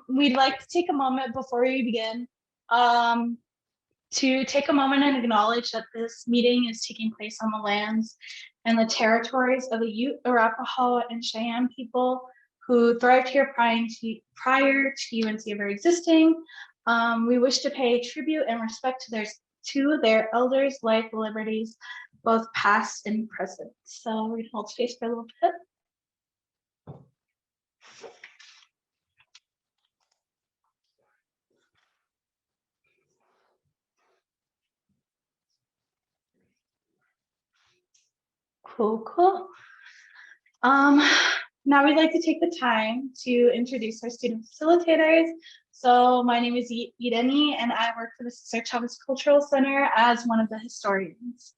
We'd like to take a moment before we begin to take a moment and acknowledge that this meeting is taking place on the lands and the territories of the Ute, Arapaho, and Cheyenne people who thrived here prior to UNC ever existing. We wish to pay tribute and respect to their elders' life liberties, both past and present. So we hold space for a little bit. Cool. Now we'd like to take the time to introduce our student facilitators. So my name is Irene, and I work for the César Chávez Cultural Center as one of the historians.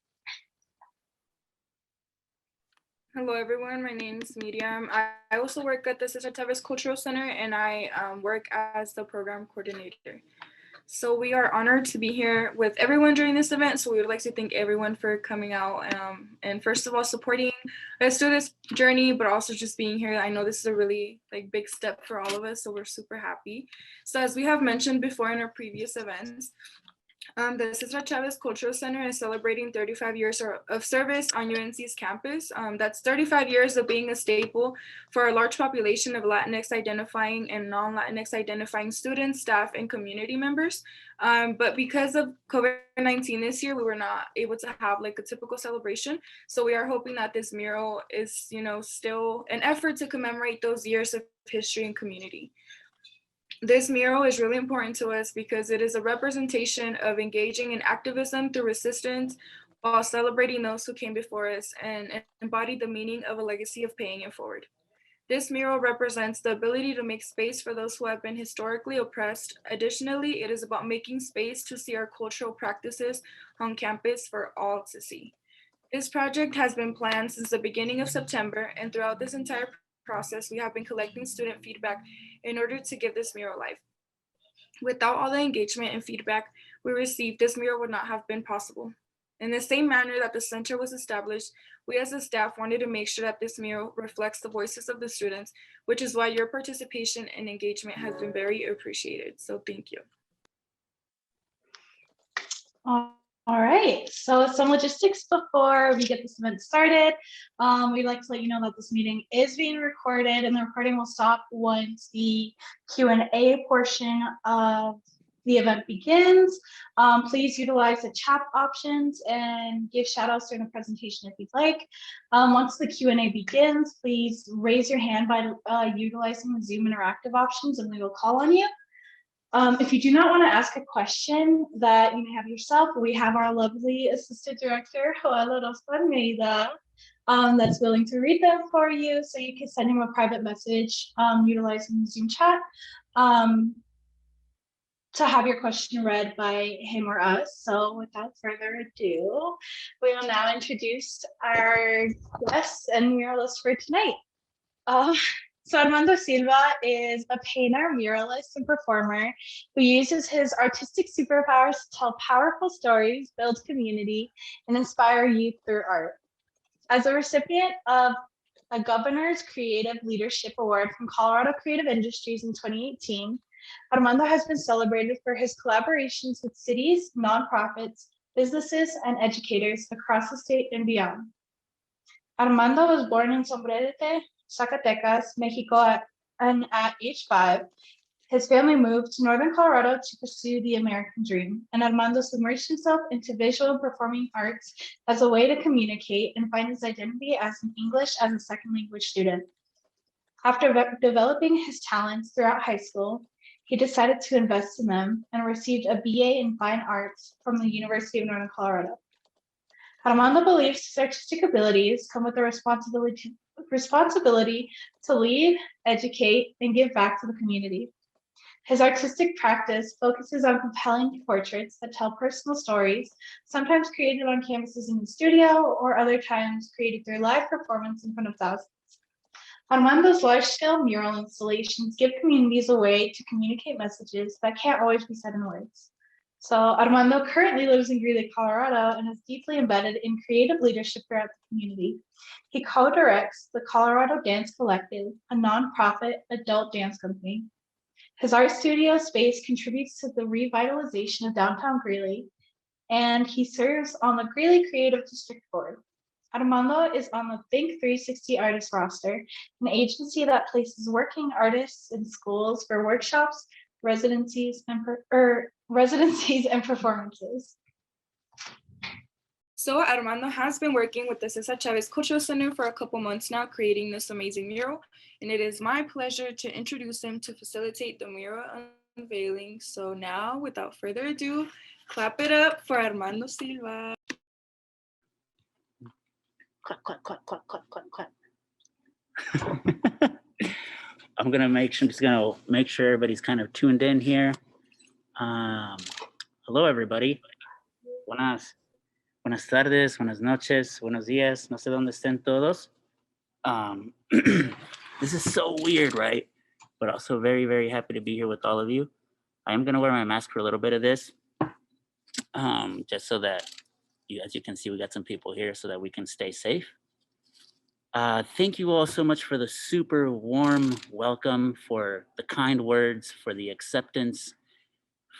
Hello everyone, my name is Miriam. I also work at the César Chávez Cultural Center, and I work as the program coordinator. So we are honored to be here with everyone during this event. So we would like to thank everyone for coming out and first of all supporting us through this journey, but also just being here. I know this is a really big step for all of us, so we're super happy. So as we have mentioned before in our previous events, the César Chávez Cultural Center is celebrating 35 years of service on UNC's campus. That's 35 years of being a staple for a large population of Latinx identifying and non-Latinx identifying students, staff, and community members. But because of COVID-19 this year, we were not able to have a typical celebration. So we are hoping that this mural is, still an effort to commemorate those years of history and community. This mural is really important to us because it is a representation of engaging in activism through resistance while celebrating those who came before us and embody the meaning of a legacy of paying it forward. This mural represents the ability to make space for those who have been historically oppressed. Additionally, it is about making space to see our cultural practices on campus for all to see. This project has been planned since the beginning of September, and throughout this entire process, we have been collecting student feedback in order to give this mural life. Without all the engagement and feedback we received, this mural would not have been possible. In the same manner that the center was established, we as a staff wanted to make sure that this mural reflects the voices of the students, which is why your participation and engagement has been very appreciated. So thank you. All right, so some logistics before we get this event started. We'd like to let you know that this meeting is being recorded, and the recording will stop once the Q&A portion of the event begins. Please utilize the chat options and give shout outs during the presentation if you'd like. Once the Q&A begins, please raise your hand by utilizing the Zoom interactive options, and we will call on you. If you do not want to ask a question that you may have yourself, we have our lovely assistant director, Joel Orozco Almeida, that's willing to read them for you. So you can send him a private message utilizing the Zoom chat to have your question read by him or us. So without further ado, we will now introduce our guests and muralists for tonight. So Armando Silva is a painter, muralist, and performer who uses his artistic superpowers to tell powerful stories, build community, and inspire youth through art. As a recipient of a Governor's Creative Leadership Award from Colorado Creative Industries in 2018, Armando has been celebrated for his collaborations with cities, nonprofits, businesses, and educators across the state and beyond. Armando was born in Sombrerete, Zacatecas, Mexico, and at age 5, his family moved to northern Colorado to pursue the American dream, and Armando submerged himself into visual and performing arts as a way to communicate and find his identity as an English as a second language student. After developing his talents throughout high school, he decided to invest in them and received a BA in Fine Arts from the University of Northern Colorado. Armando believes his artistic abilities come with the responsibility to lead, educate, and give back to the community. His artistic practice focuses on compelling portraits that tell personal stories, sometimes created on canvases in the studio, or other times created through live performance in front of thousands. Armando's large-scale mural installations give communities a way to communicate messages that can't always be said in words. So Armando currently lives in Greeley, Colorado, and is deeply embedded in creative leadership throughout the community. He co-directs the Colorado Dance Collective, a nonprofit adult dance company. His art studio space contributes to the revitalization of downtown Greeley, and he serves on the Greeley Creative District Board. Armando is on the Think 360 Artist roster, an agency that places working artists in schools for workshops, residencies, and performances. So Armando has been working with the César Chávez Cultural Center for a couple months now, creating this amazing mural. And it is my pleasure to introduce him to facilitate the mural unveiling. So now, without further ado, clap it up for Armando Silva. Clap, clap, clap, clap, clap, clap, clap. I'm just gonna make sure everybody's kind of tuned in here. Hello, everybody. Buenas tardes, buenas noches, buenos días. No sé dónde estén todos. This is so weird, right? But also very, very happy to be here with all of you. I am gonna wear my mask for a little bit of this, just so that as you can see, we got some people here so that we can stay safe. Thank you all so much for the super warm welcome, for the kind words, for the acceptance,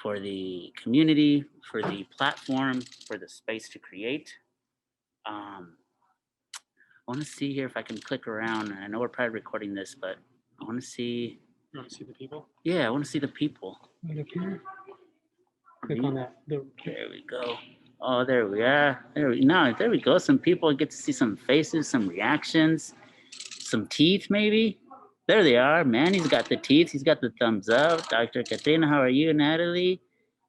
for the community, for the platform, for the space to create. I want to see here if I can click around. I know we're probably recording this, but I want to see. You want to see the people? Yeah, I want to see the people. Right up here. Click on that. There we go. Oh, there we are. There we go. Some people get to see some faces, some reactions, some teeth maybe. There they are. Manny's got the teeth. He's got the thumbs up. Dr. Katrina, how are you? Natalie?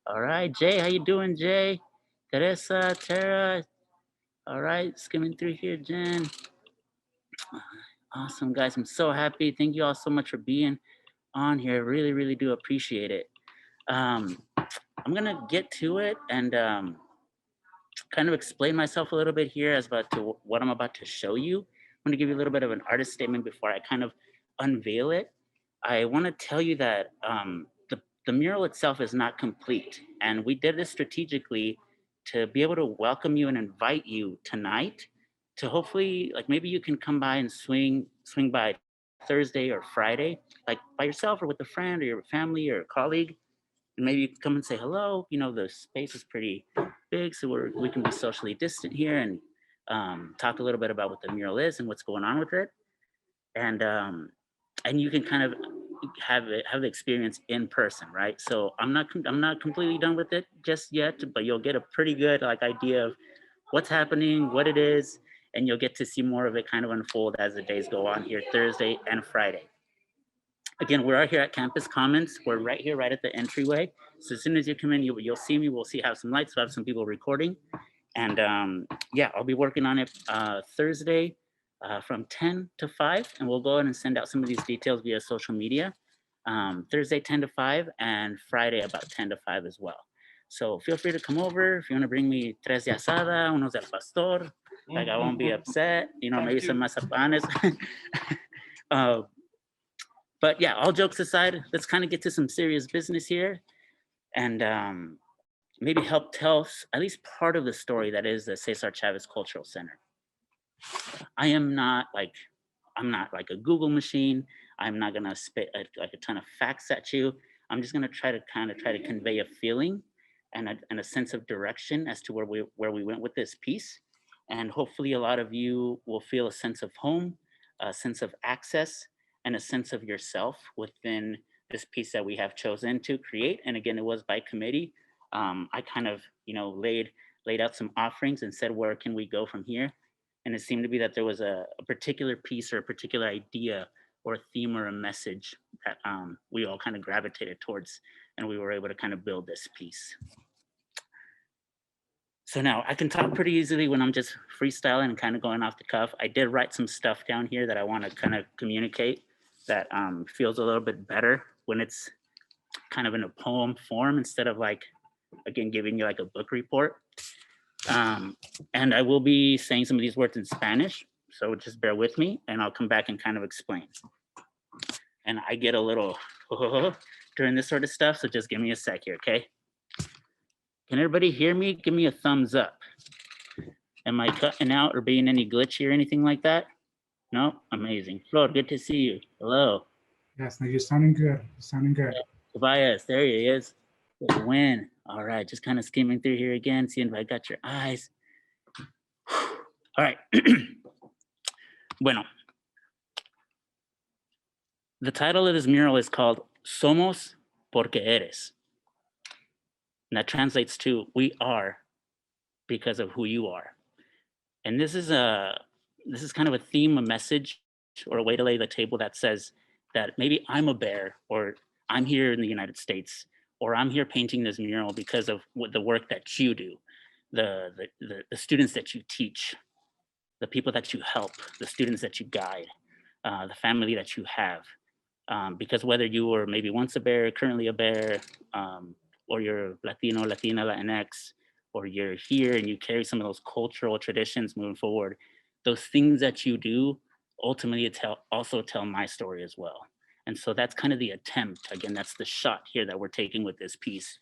All right. Jay, how you doing, Jay? Teresa, Tara. All right. Skimming through here, Jen. Awesome, guys. I'm so happy. Thank you all so much for being on here. Really, really do appreciate it. I'm going to get to it and kind of explain myself a little bit here as about to what I'm about to show you. I'm going to give you a little bit of an artist statement before I kind of unveil it. I want to tell you that the mural itself is not complete, and we did this strategically to be able to welcome you and invite you tonight to hopefully, like, maybe you can come by and swing by Thursday or Friday, like by yourself or with a friend or your family or a colleague. And maybe you can come and say hello. You know, the space is pretty big, so we can be socially distant here and talk a little bit about what the mural is and what's going on with it. And you can kind of have the experience in person, right? So I'm not completely done with it just yet, but you'll get a pretty good idea of what's happening, what it is, and you'll get to see more of it kind of unfold as the days go on here, Thursday and Friday. Again, we're out here at Campus Commons. We're right here, right at the entryway. So as soon as you come in, you'll see me. We'll have some lights. We'll have some people recording. And yeah, I'll be working on it Thursday from 10 to 5. And we'll go ahead and send out some of these details via social media. Thursday, 10 to 5, and Friday about 10 to 5 as well. So feel free to come over. If you want to bring me tres de asada, unos del pastor, like I won't be upset. You know, maybe some mazapanes. But yeah, all jokes aside, let's kind of get to some serious business here and maybe help tell at least part of the story that is the César Chávez Cultural Center. I'm not like a Google machine. I'm not gonna spit like a ton of facts at you. I'm just gonna try to convey a feeling and a sense of direction as to where we went with this piece. And hopefully a lot of you will feel a sense of home, a sense of access, and a sense of yourself within this piece that we have chosen to create. And again, it was by committee. I kind of, laid out some offerings and said, where can we go from here? And it seemed to be that there was a particular piece or a particular idea or a theme or a message that we all kind of gravitated towards, and we were able to kind of build this piece. So now I can talk pretty easily when I'm just freestyling and kind of going off the cuff. I did write some stuff down here that I want to kind of communicate that feels a little bit better when it's kind of in a poem form instead of again, giving you like a book report. And I will be saying some of these words in Spanish, so just bear with me and I'll come back and kind of explain. And I get a little during this sort of stuff, so just give me a sec here, okay? Can everybody hear me? Give me a thumbs up. Am I cutting out or being any glitchy or anything like that? No? Amazing. Flor, good to see you. Hello. Yes, no, you're sounding good. You're sounding good. Tobias, there he is. Good win. All right, just kind of skimming through here again, seeing if I got your eyes. All right. Bueno. The title of this mural is called Somos porque eres. And that translates to we are because of who you are. And this is kind of a theme, a message, or a way to lay the table that says that maybe I'm a bear, or I'm here in the United States, or I'm here painting this mural because of the work that you do, the students that you teach, the people that you help, the students that you guide, the family that you have. Because whether you were maybe once a bear, currently a bear, or you're Latino, Latina, Latinx, or you're here and you carry some of those cultural traditions moving forward, those things that you do ultimately also tell my story as well. And so that's kind of the attempt. Again, that's the shot here that we're taking with this piece,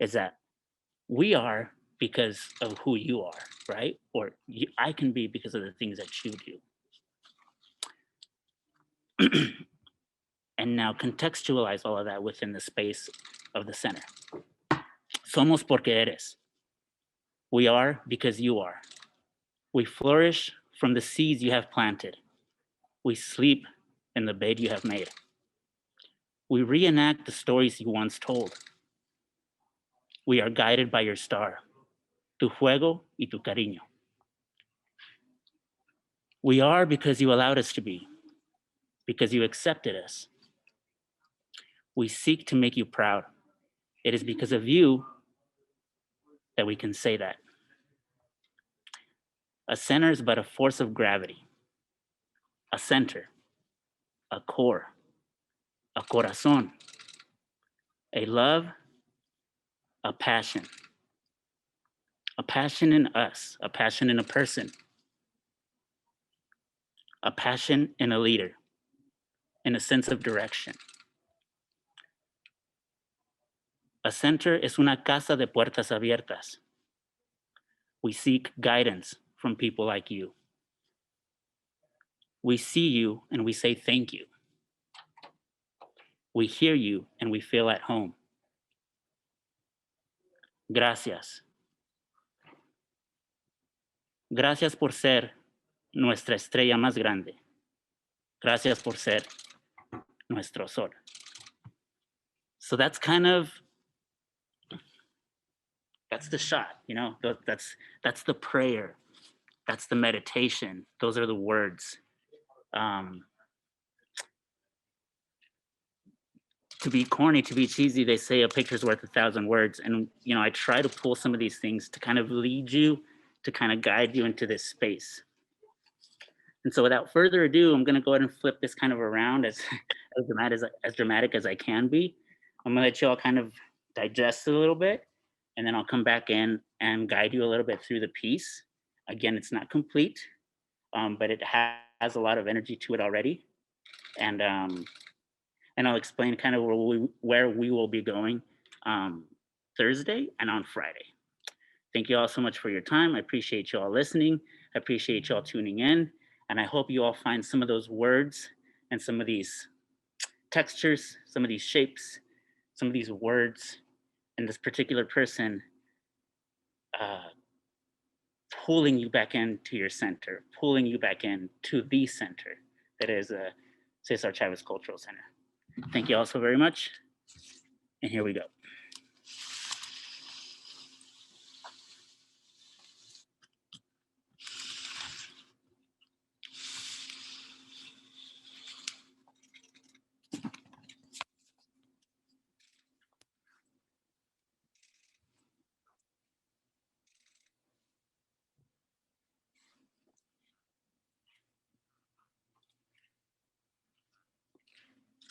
is that we are because of who you are, right? Or I can be because of the things that you do. And now contextualize all of that within the space of the center. Somos porque eres. We are because you are. We flourish from the seeds you have planted. We sleep in the bed you have made. We reenact the stories you once told. We are guided by your star, tu juego y tu cariño. We are because you allowed us to be, because you accepted us. We seek to make you proud. It is because of you that we can say that. A center is but a force of gravity. A center, a core, a corazón, a love, a passion in us, a passion in a person, a passion in a leader, in a sense of direction. A center es una casa de puertas abiertas. We seek guidance from people like you. We see you and we say thank you. We hear you and we feel at home. Gracias. Gracias por ser nuestra estrella más grande. Gracias por ser nuestro sol. So that's kind of, that's the shot, you know, that's the prayer. That's the meditation. Those are the words. To be corny, to be cheesy, they say a picture's worth 1,000 words. And, you know, I try to pull some of these things to kind of lead you, to kind of guide you into this space. And so without further ado, I'm going to go ahead and flip this kind of around as dramatic as I can be. I'm going to let you all kind of digest it a little bit, and then I'll come back in and guide you a little bit through the piece. Again, it's not complete, but it has a lot of energy to it already. And I'll explain kind of where we will be going Thursday and on Friday. Thank you all so much for your time. I appreciate you all listening. I appreciate you all tuning in. And I hope you all find some of those words and some of these textures, some of these shapes, some of these words, and this particular person pulling you back into your center, pulling you back into the center that is César Chávez Cultural Center. Thank you all so very much. And here we go.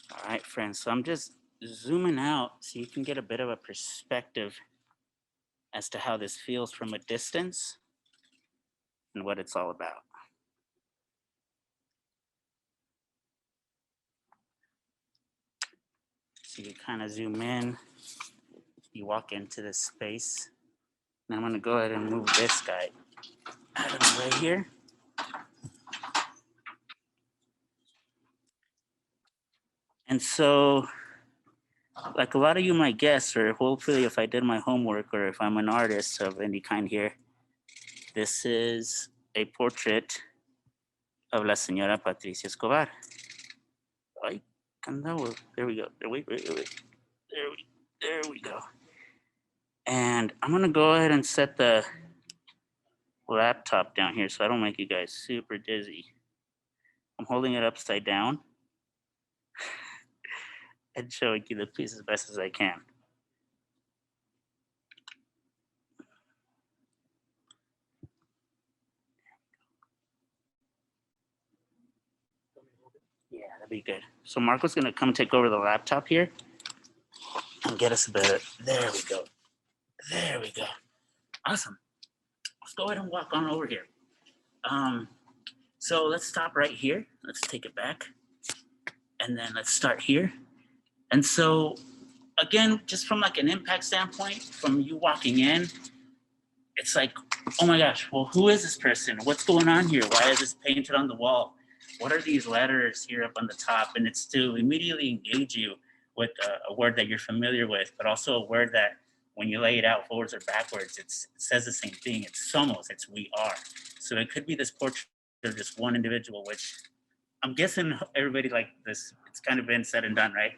All right, friends, so I'm just zooming out so you can get a bit of a perspective as to how this feels from a distance and what it's all about. So you kind of zoom in, you walk into this space, Now I'm gonna go ahead and move this guy out of the way here. And so, like a lot of you might guess, or hopefully if I did my homework or if I'm an artist of any kind here, this is a portrait of La Senora Patricia Escobar. Ay, candado. There we go. Wait. There we go. And I'm gonna go ahead and set the laptop down here so I don't make you guys super dizzy. I'm holding it upside down and showing you the piece as best as I can. Yeah, that'd be good. So Marco's gonna come take over the laptop here and get us a better. There we go. There we go. Awesome. Let's go ahead and walk on over here. So let's stop right here. Let's take it back. And then let's start here. And so again, just from like an impact standpoint, from you walking in, it's like, oh my gosh, well, who is this person? What's going on here? Why is this painted on the wall? What are these letters here up on the top? And it's to immediately engage you with a word that you're familiar with, but also a word that when you lay it out forwards or backwards, it says the same thing. It's somos, it's we are. So it could be this portrait of just one individual, which I'm guessing everybody like this, it's kind of been said and done, right?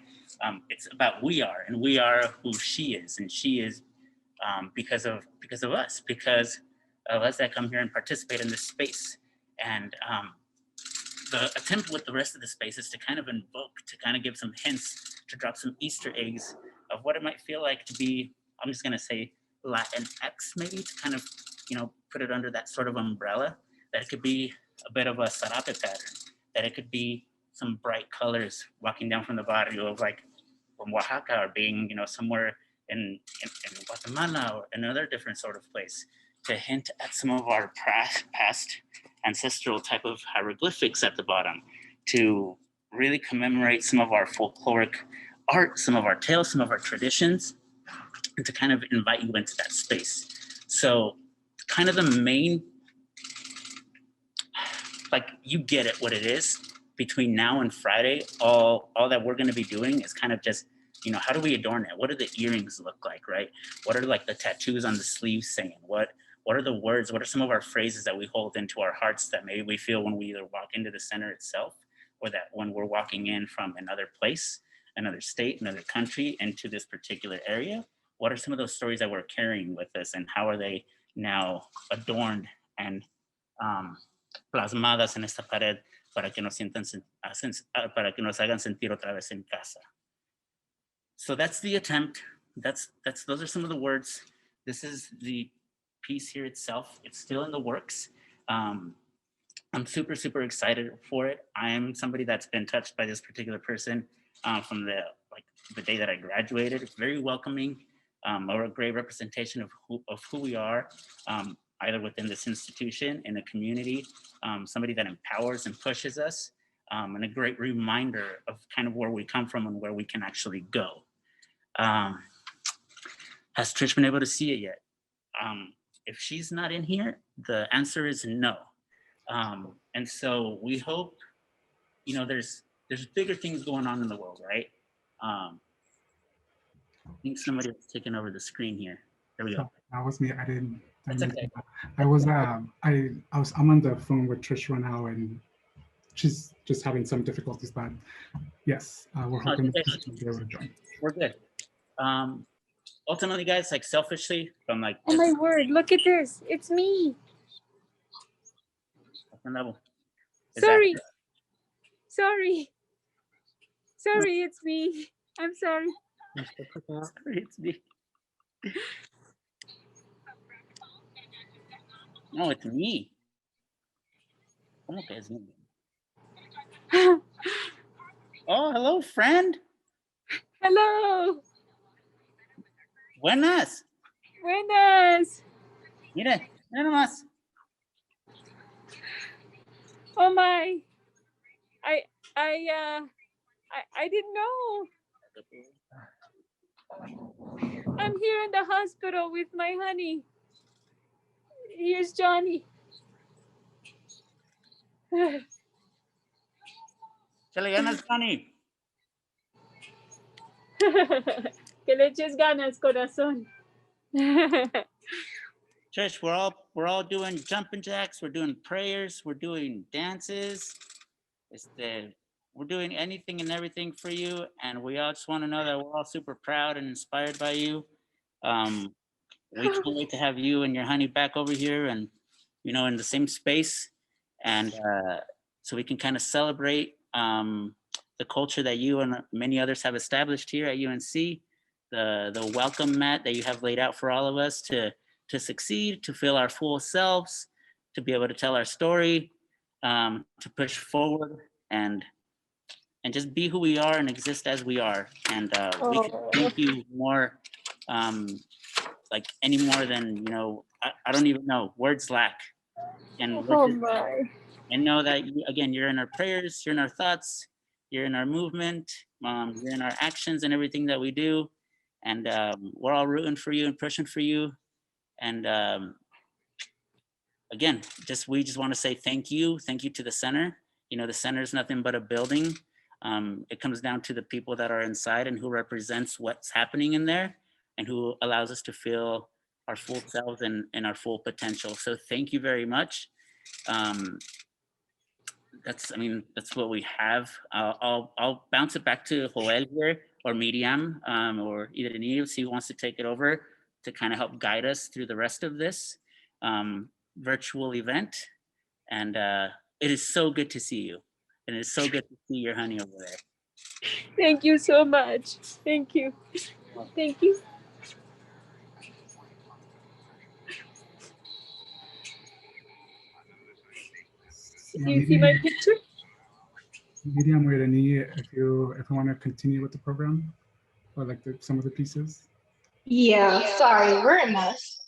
It's about we are, and we are who she is, and she is because of us, because of us that come here and participate in this space. And the attempt with the rest of the space is to kind of invoke, to kind of give some hints, to drop some Easter eggs of what it might feel like to be, I'm just gonna say Latinx maybe, to kind of, put it under that sort of umbrella, that it could be a bit of a sarape pattern, that it could be some bright colors walking down from the barrio of like from Oaxaca, or being, somewhere in Guatemala or another different sort of place, to hint at some of our past ancestral type of hieroglyphics at the bottom, to really commemorate some of our folkloric art, some of our tales, some of our traditions, and to kind of invite you into that space. So kind of the main, like, you get it what it is. Between now and Friday, all that we're gonna be doing is kind of just, how do we adorn it? What do the earrings look like, right? What are like the tattoos on the sleeves saying? What are the words? What are some of our phrases that we hold into our hearts that maybe we feel when we either walk into the center itself, or that when we're walking in from another place, another state, another country into this particular area? What are some of those stories that we're carrying with us, and how are they now adorned and plasmadas en esta pared para que nos hagan sentir otra vez en casa? So that's the attempt. Those are some of the words. This is the piece here itself. It's still in the works. I'm super, super excited for it. I am somebody that's been touched by this particular person from the day that I graduated. It's very welcoming, or a great representation of who we are, either within this institution, in a community, somebody that empowers and pushes us, and a great reminder of kind of where we come from and where we can actually go. Has Trish been able to see it yet? If she's not in here, the answer is no. And so we hope, there's bigger things going on in the world, right? I think somebody was taking over the screen here. There we go. That was me. I didn't. That's okay. I'm on the phone with Trish right now, and she's just having some difficulties. But yes, we're hoping to be able to join. We're good. Ultimately, guys, like selfishly, from like. Oh my word! Look at this. It's me. Sorry. It's me. I'm sorry. Sorry, it's me. No, it's me. ¿Cómo que es me? Oh, hello, friend. Hello. Buenas. Mira nomás. Oh my. I didn't know. I'm here in the hospital with my honey. Here's Johnny. Échale ganas, Johnny. Que le eches ganas, corazón. Trish, we're all doing jumping jacks, we're doing prayers, we're doing dances. We're doing anything and everything for you, and we all just want to know that we're all super proud and inspired by you. We can't wait to have you and your honey back over here, and in the same space, and so we can kind of celebrate the culture that you and many others have established here at UNC, the welcome mat that you have laid out for all of us to succeed, to feel our full selves, to be able to tell our story, to push forward and just be who we are and exist as we are. And we can thank you more, like any more than, I don't even know, words lack. And and know that, again, you're in our prayers, you're in our thoughts, you're in our movement, you're in our actions and everything that we do. And we're all rooting for you and pushing for you. And again, we just want to say thank you to the center. The center is nothing but a building. It comes down to the people that are inside and who represents what's happening in there and who allows us to feel our full selves and our full potential. So thank you very much. That's what we have. I'll bounce it back to Joel here, or Miriam, or either Denise, who wants to take it over to kind of help guide us through the rest of this virtual event. And it is so good to see you. And it's so good to see your honey over there. Thank you so much. Thank you. Thank you. Do you see my picture? Miriam or Irene, if you want to continue with the program, or like some of the pieces. Yeah, sorry, we're a mess.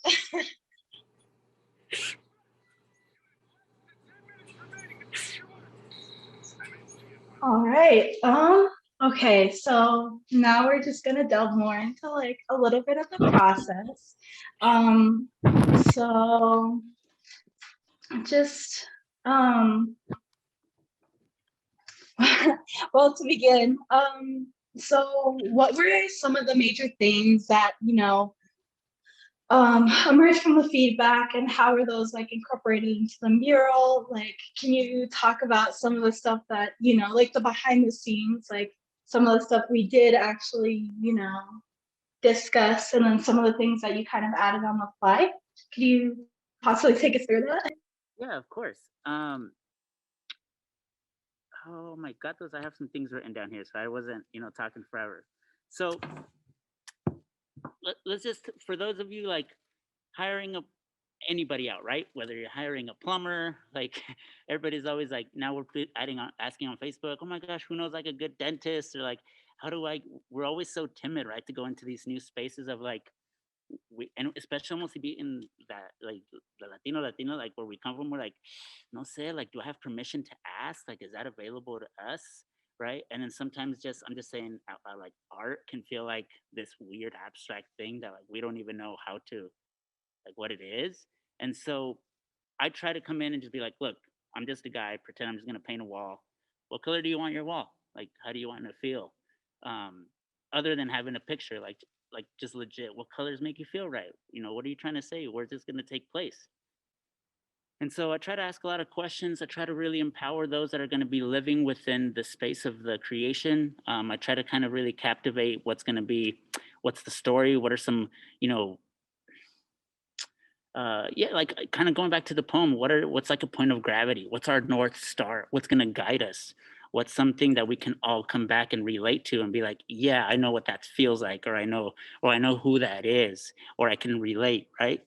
All right. Okay, so now we're just gonna delve more into like a little bit of the process. So just well, to begin, so what were some of the major things that emerged from the feedback, and how are those like incorporated into the mural? Like, can you talk about some of the stuff that like the behind the scenes, like some of the stuff we did actually discuss, and then some of the things that you kind of added on the fly? Could you possibly take us through that? Yeah, of course. Oh my God, I have some things written down here, so I wasn't, talking forever. So let's just, for those of you like hiring anybody out, right? Whether you're hiring a plumber, like everybody's always like, now we're asking on Facebook, oh my gosh, who knows like a good dentist, or like, we're always so timid, right? To go into these new spaces of like, and especially almost to be in that, like the Latino, like where we come from, we're like, no sé, like, do I have permission to ask? Like, is that available to us? Right? And then sometimes I'm just saying out loud, like art can feel like this weird abstract thing that like we don't even know how to, like what it is. And so I try to come in and just be like, look, I'm just a guy, pretend I'm just gonna paint a wall. What color do you want your wall? Like, how do you want it to feel? Other than having a picture, like just legit, what colors make you feel right? What are you trying to say? Where's this gonna take place? And so I try to ask a lot of questions. I try to really empower those that are going to be living within the space of the creation. I try to kind of really captivate what's the story? What are some, like kind of going back to the poem, what's like a point of gravity? What's our North Star? What's going to guide us? What's something that we can all come back and relate to and be like, yeah, I know what that feels like, or I know who that is, or I can relate, right?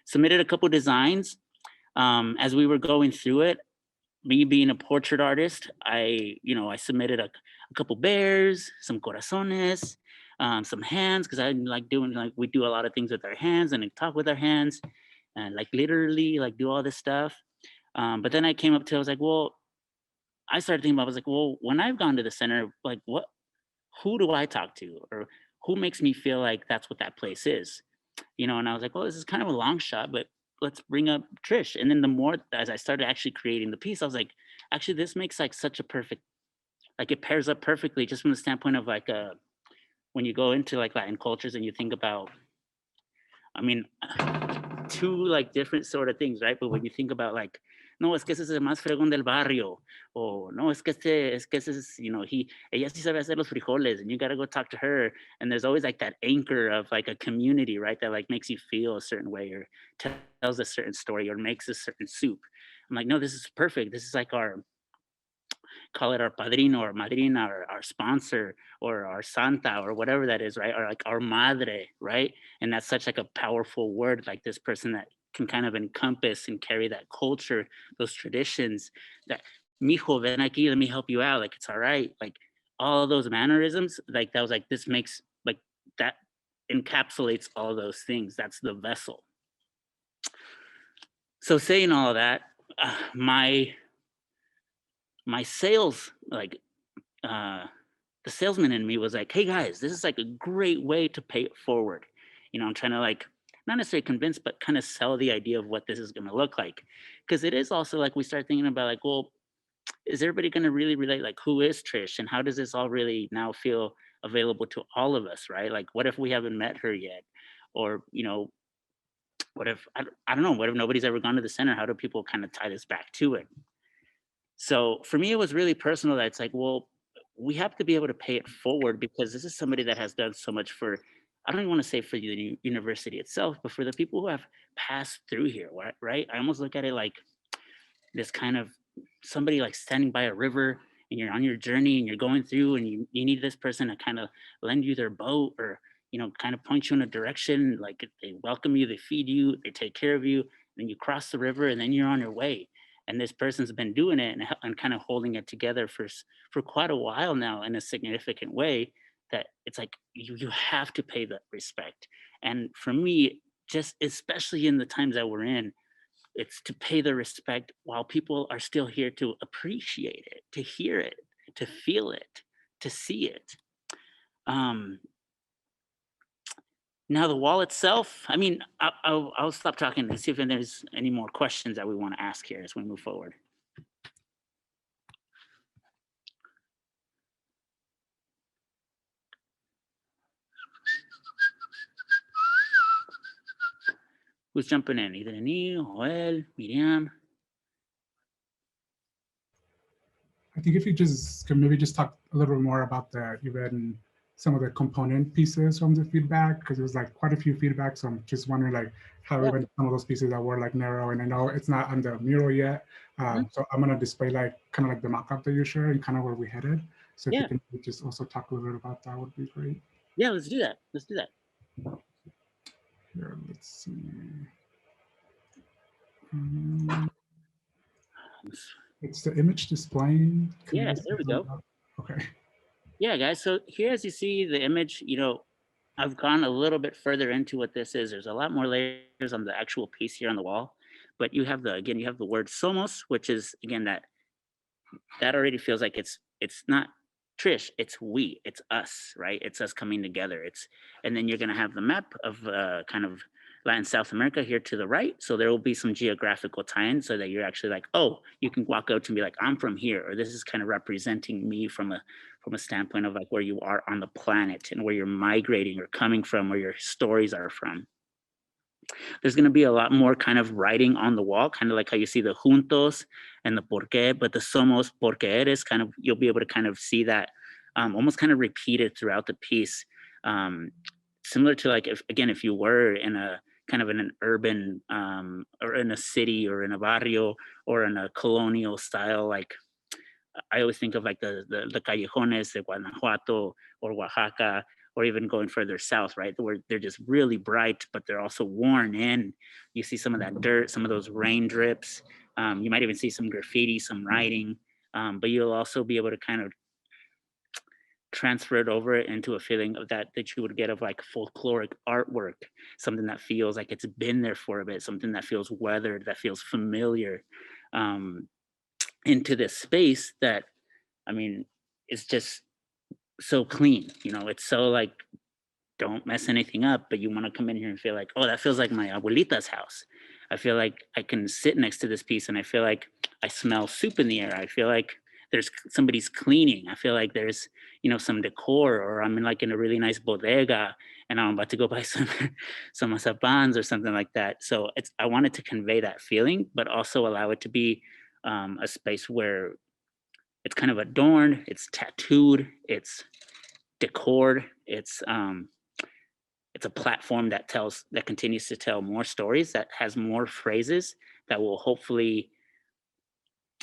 Submitted a couple designs. As we were going through it, me being a portrait artist, I submitted a couple bears, some corazones, some hands, because I like doing, like we do a lot of things with our hands and talk with our hands and like literally like do all this stuff. But then I came up to, I was like, well, I started thinking about, I was like, well, when I've gone to the center, like who do I talk to, or who makes me feel like that's what that place is? And I was like, well, this is kind of a long shot, but let's bring up Trish. And then the more as I started actually creating the piece, I was like, actually, this makes like such a perfect, like it pairs up perfectly just from the standpoint of like when you go into like Latin cultures and you think about, I mean, two like different sort of things, right? But when you think about like, no, es que ese es el más fregón del barrio, or no, es que ese is, you know, ella sí sabe hacer los frijoles, and you gotta go talk to her. And there's always like that anchor of like a community, right? That like makes you feel a certain way, or tells a certain story, or makes a certain soup. I'm like, no, this is perfect. This is like call it our padrino or madrina or our sponsor or our santa or whatever that is, right? Or like our madre, right? And that's such like a powerful word, like this person that can kind of encompass and carry that culture, those traditions that, mijo, ven aquí, let me help you out. Like, it's all right. Like all of those mannerisms, like that was like, this makes like, that encapsulates all those things. That's the vessel. So saying all of that, my sales, like the salesman in me was like, hey guys, this is like a great way to pay it forward. You know, I'm trying to like, not necessarily convince, but kind of sell the idea of what this is going to look like. Because it is also like, we start thinking about like, well, is everybody going to really relate? Like, who is Trish? And how does this all really now feel available to all of us, right? Like, what if we haven't met her yet? Or, you know, what if, I don't know, what if nobody's ever gone to the center? How do people kind of tie this back to it? So for me, it was really personal that it's like, well, we have to be able to pay it forward because this is somebody that has done so much for, I don't even want to say for the university itself, but for the people who have passed through here, right? I almost look at it like this kind of somebody like standing by a river and you're on your journey and you're going through and you need this person to kind of lend you their boat or, you know, kind of point you in a direction. Like they welcome you, they feed you, they take care of you, then you cross the river and then you're on your way. And this person's been doing it and kind of holding it together for quite a while now in a significant way that it's like you have to pay that respect. And for me, just especially in the times that we're in, it's to pay the respect while people are still here to appreciate it, to hear it, to feel it, to see it. Now the wall itself, I mean, I'll stop talking and see if there's any more questions that we want to ask here as we move forward. Who's jumping in? Either Neil, Joel, Miriam. I think if you just can maybe just talk a little bit more about the event and some of the component pieces from the feedback, because there was like quite a few feedbacks. So I'm just wondering like how even some of those pieces that were like narrow, and I know it's not on the mural yet. So I'm gonna display like kind of like the mock-up that you shared and kind of where we headed. So if you can just also talk a little bit about that would be great. Yeah, let's do that. Let's do that. Here, let's see. It's the image displaying. Yeah, there we go. Okay. Yeah, guys. So here, as you see the image, you know, I've gone a little bit further into what this is. There's a lot more layers on the actual piece here on the wall, but you have you have the word somos, which is again that already feels like it's not Trish, it's we, it's us, right? It's us coming together. And then you're gonna have the map of kind of Latin South America here to the right. So there will be some geographical tie-ins so that you're actually like, oh, you can walk out to be like, I'm from here, or this is kind of representing me from a standpoint of like where you are on the planet and where you're migrating or coming from, where your stories are from. There's going to be a lot more kind of writing on the wall, kind of like how you see the juntos and the por qué, but the somos porque eres kind of, you'll be able to kind of see that almost kind of repeated throughout the piece. Similar to like, if you were in a kind of in an urban or in a city or in a barrio or in a colonial style, like I always think of like the callejones de Guanajuato or Oaxaca, or even going further south, right? Where they're just really bright, but they're also worn in. You see some of that dirt, some of those rain drips. You might even see some graffiti, some writing, but you'll also be able to kind of transfer it over into a feeling of that you would get of like folkloric artwork, something that feels like it's been there for a bit, something that feels weathered, that feels familiar, into this space that, I mean, it's just so clean, you know, it's so like, don't mess anything up, but you want to come in here and feel like, oh, that feels like my abuelita's house. I feel like I can sit next to this piece and I feel like I smell soup in the air. I feel like there's somebody's cleaning. I feel like there's, you know, some decor, or I'm in like in a really nice bodega and I'm about to go buy some mazapans or something like that. So I wanted to convey that feeling, but also allow it to be a space where it's kind of adorned, it's tattooed, it's decored, it's a platform that continues to tell more stories, that has more phrases that will hopefully,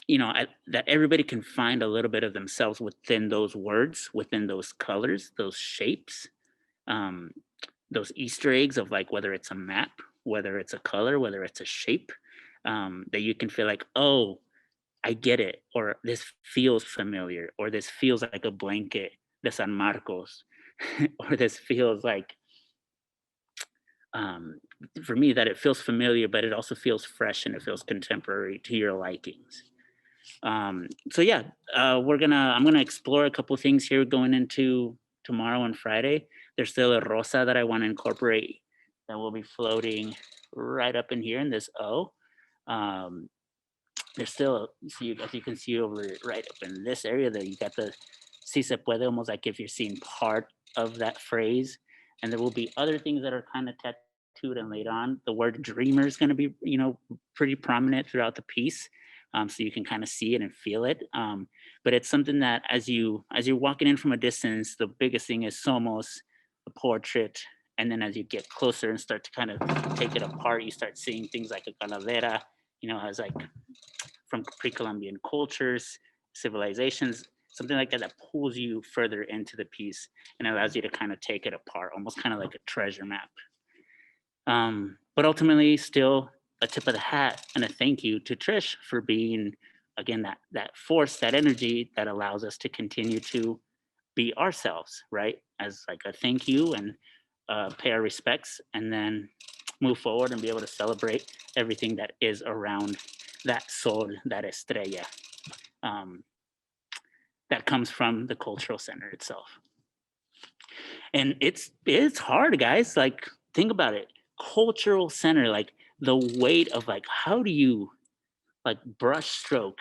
you know, that everybody can find a little bit of themselves within those words, within those colors, those shapes, those Easter eggs of like, whether it's a map, whether it's a color, whether it's a shape, that you can feel like, oh, I get it, or this feels familiar, or this feels like a blanket de San Marcos, or this feels like, for me, that it feels familiar, but it also feels fresh and it feels contemporary to your likings. So yeah, I'm gonna explore a couple things here going into tomorrow and Friday. There's still a rosa that I want to incorporate that will be floating right up in here in this O. There's still, as you can see over right up in this area there, you got the si se puede, almost like if you're seeing part of that phrase. And there will be other things that are kind of tattooed and laid on. The word dreamer is going to be, you know, pretty prominent throughout the piece. So you can kind of see it and feel it. But it's something that as you're walking in from a distance, the biggest thing is somos, a portrait. And then as you get closer and start to kind of take it apart, you start seeing things like a calavera, you know, as like from pre-Columbian cultures, civilizations, something like that pulls you further into the piece and allows you to kind of take it apart, almost kind of like a treasure map. But ultimately, still a tip of the hat and a thank you to Trish for being, again, that force, that energy that allows us to continue to be ourselves, right? As like a thank you and pay our respects, and then move forward and be able to celebrate everything that is around that sol, that estrella, that comes from the cultural center itself. And it's hard, guys. Like, think about it. Cultural center, like the weight of like, how do you like brush stroke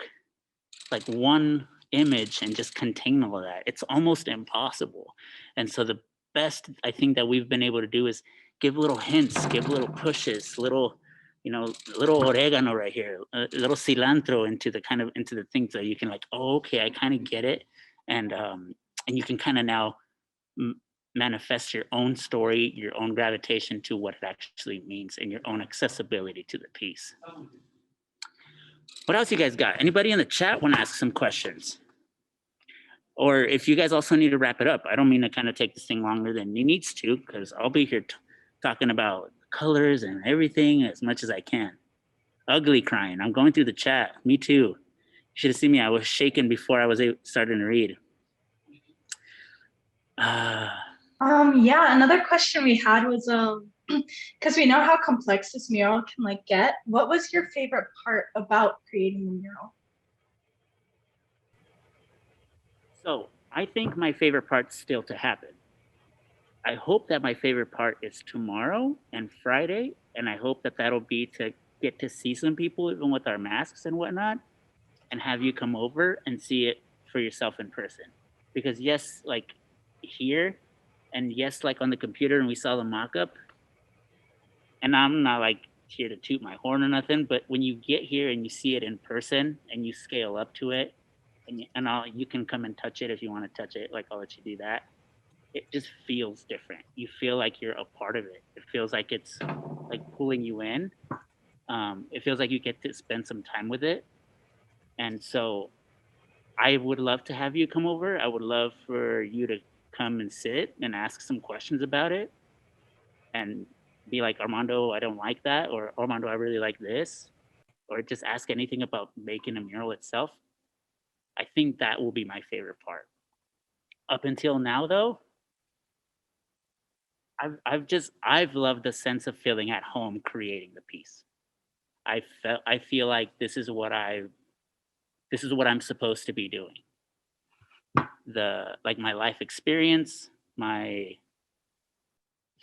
like one image and just contain all of that? It's almost impossible. And so the best I think that we've been able to do is give little hints, give little pushes, little, you know, little oregano right here, a little cilantro into the things that you can like, oh, okay, I kind of get it. And you can kind of now manifest your own story, your own gravitation to what it actually means, and your own accessibility to the piece. What else you guys got? Anybody in the chat want to ask some questions? Or if you guys also need to wrap it up, I don't mean to kind of take this thing longer than it needs to, because I'll be here talking about colors and everything as much as I can. Ugly crying. I'm going through the chat. Me too. You should have seen me. I was shaking before I was starting to read. Yeah, another question we had was because we know how complex this mural can like get. What was your favorite part about creating the mural? So I think my favorite part's still to happen. I hope that my favorite part is tomorrow and Friday, and I hope that that'll be to get to see some people, even with our masks and whatnot, and have you come over and see it for yourself in person. Because yes, like here, and yes, like on the computer, and we saw the mock-up, and I'm not like here to toot my horn or nothing, but when you get here and you see it in person and you scale up to it, and you can come and touch it if you want to touch it, like I'll let you do that. It just feels different. You feel like you're a part of it. It feels like it's like pulling you in. It feels like you get to spend some time with it. And so I would love to have you come over. I would love for you to come and sit and ask some questions about it and be like, Armando, I don't like that, or Armando, I really like this, or just ask anything about making a mural itself. I think that will be my favorite part. Up until now, though, I've loved the sense of feeling at home creating the piece. I feel like this is what I'm supposed to be doing. My life experience, my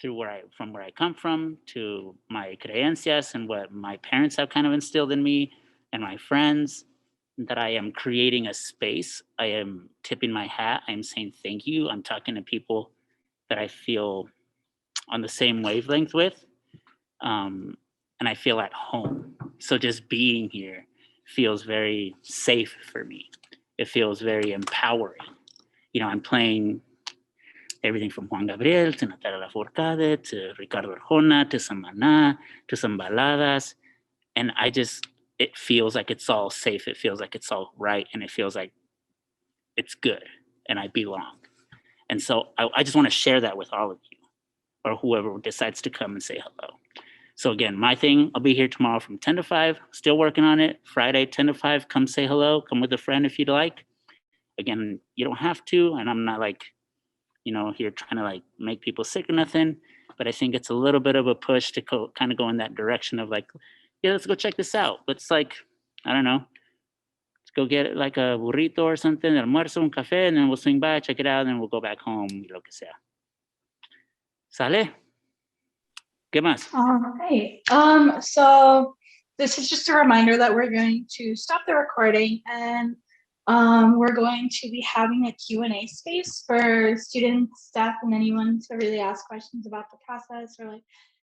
from where I come from to my creencias and what my parents have kind of instilled in me and my friends, that I am creating a space. I am tipping my hat. I'm saying thank you. I'm talking to people that I feel on the same wavelength with. And I feel at home. So just being here feels very safe for me. It feels very empowering. You know, I'm playing everything from Juan Gabriel to Natalia Lafourcade to Ricardo Arjona to Samaná to some baladas. And it feels like it's all safe. It feels like it's all right. And it feels like it's good and I belong. And so I just want to share that with all of you or whoever decides to come and say hello. So again, my thing, I'll be here tomorrow from 10 to 5, still working on it. Friday, 10 to 5, come say hello. Come with a friend if you'd like. Again, you don't have to, and I'm not like, here trying to like make people sick or nothing, but I think it's a little bit of a push to kind of go in that direction of like, yeah, let's go check this out. Let's like, I don't know, let's go get like a burrito or something, almuerzo, un café, and then we'll swing by, check it out, and then we'll go back home, lo que sea. ¿Sale? ¿Qué más? All right. So this is just a reminder that we're going to stop the recording and we're going to be having a Q&A space for students, staff, and anyone to really ask questions about the process or like